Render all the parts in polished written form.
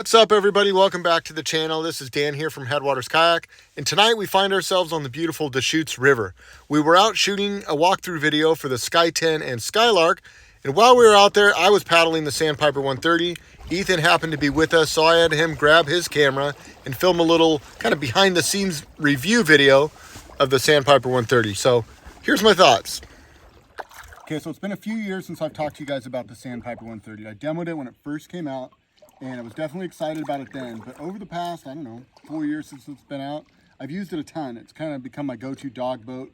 What's up, everybody? Welcome back to the channel. This is Dan here from Headwaters Kayak, and tonight we find ourselves on the beautiful Deschutes River. We were out shooting a walkthrough video for the Sky 10 and Skylark, and while we were out there, I was paddling the Sandpiper 130. Ethan happened to be with us, so I had him grab his camera and film a little kind of behind-the-scenes review video of the Sandpiper 130. So here's my thoughts. Okay, so it's been a few years since I've talked to you guys about the Sandpiper 130. I demoed it when it first came out, and I was definitely excited about it then. But over the past, 4 years since it's been out, I've used it a ton. It's kind of become my go-to dog boat.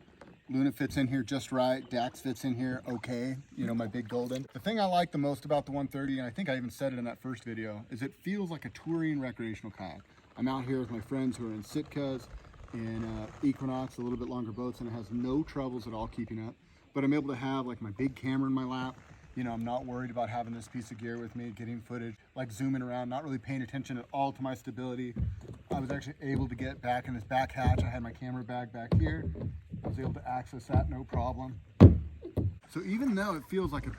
Luna fits in here just right. Dax fits in here okay. You know, my big golden. The thing I like the most about the 130, and I think I even said it in that first video, is it feels like a touring recreational kayak. I'm out here with my friends who are in Sitkas and Equinox, a little bit longer boats, and it has no troubles at all keeping up. But I'm able to have like my big camera in my lap. You know, I'm not worried about having this piece of gear with me, getting footage, like zooming around, not really paying attention at all to my stability. I was actually able to get back in this back hatch. I had my camera bag back here. I was able to access that, no problem. So even though it feels like a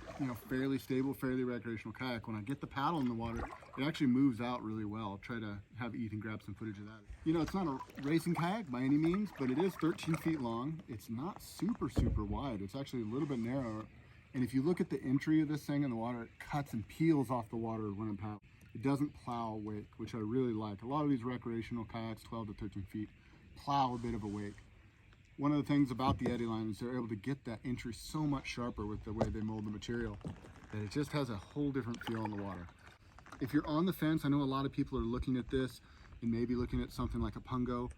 fairly stable, fairly recreational kayak, when I get the paddle in the water, it actually moves out really well. I'll try to have Ethan grab some footage of that. You know, it's not a racing kayak by any means, but it is 13 feet long. It's not super, super wide. It's actually a little bit narrower. And if you look at the entry of this thing in the water, it cuts and peels off the water when it paddles. It doesn't plow a wake, which I really like. A lot of these recreational kayaks, 12 to 13 feet, plow a bit of a wake. One of the things about the Eddyline is they're able to get that entry so much sharper with the way they mold the material that it just has a whole different feel in the water. If you're on the fence, I know a lot of people are looking at this and maybe looking at something like a Pungo,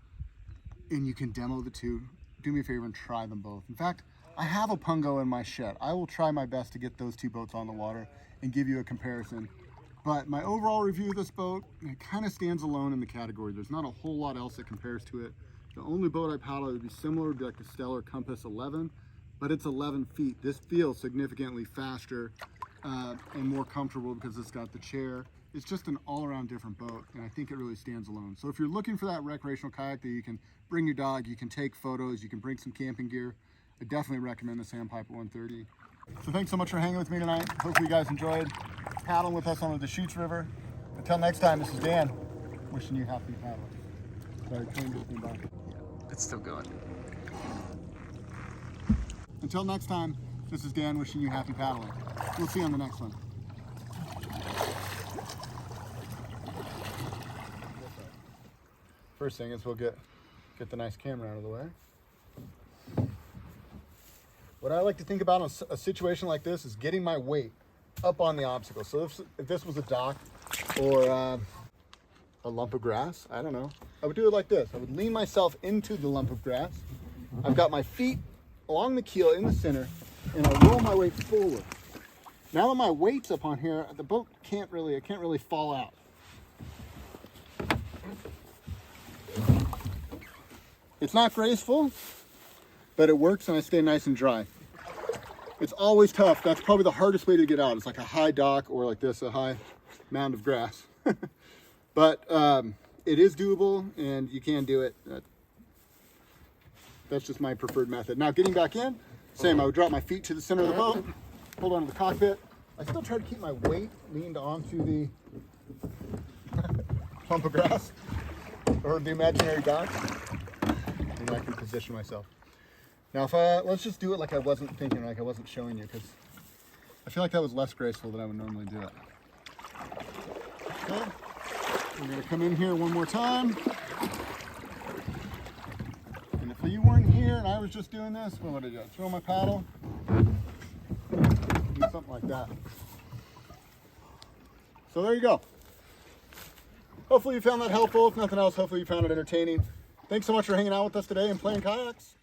and you can demo the two. Do me a favor and try them both. In fact, I have a Pungo in my shed. I will try my best to get those two boats on the water and give you a comparison. But my overall review of this boat, it kind of stands alone in the category. There's not a whole lot else that compares to it. The only boat I paddle that would be similar would be like the Stellar Compass 11, but it's 11 feet. This feels significantly faster and more comfortable because it's got the chair. It's just an all-around different boat, and I think it really stands alone. So if you're looking for that recreational kayak that you can bring your dog, you can take photos, you can bring some camping gear, I definitely recommend the Sandpiper 130. So thanks so much for hanging with me tonight. Hopefully you guys enjoyed paddling with us on the Deschutes River. Until next time, this is Dan, wishing you happy paddling. Sorry, train just came by. It's still going. Until next time, this is Dan wishing you happy paddling. We'll see you on the next one. First thing is we'll get the nice camera out of the way. What I like to think about in a situation like this is getting my weight up on the obstacle. So if this was a dock or a lump of grass, I don't know, I would do it like this. I would lean myself into the lump of grass. I've got my feet along the keel in the center, and I roll my weight forward. Now that my weight's up on here, the boat can't really fall out. It's not graceful, but it works and I stay nice and dry. It's always tough. That's probably the hardest way to get out. It's like a high dock or like this, a high mound of grass. But it is doable and you can do it. That's just my preferred method. Now getting back in, same, I would drop my feet to the center of the boat, hold on to the cockpit. I still try to keep my weight leaned onto the clump of grass or the imaginary dock. And I can position myself. Now, if let's just do it like I wasn't thinking, like I wasn't showing you, because I feel like that was less graceful than I would normally do it. Okay, we're gonna come in here one more time. And if you weren't here and I was just doing this, what would I do? Throw my paddle, do something like that. So there you go. Hopefully you found that helpful. If nothing else, hopefully you found it entertaining. Thanks so much for hanging out with us today and playing kayaks.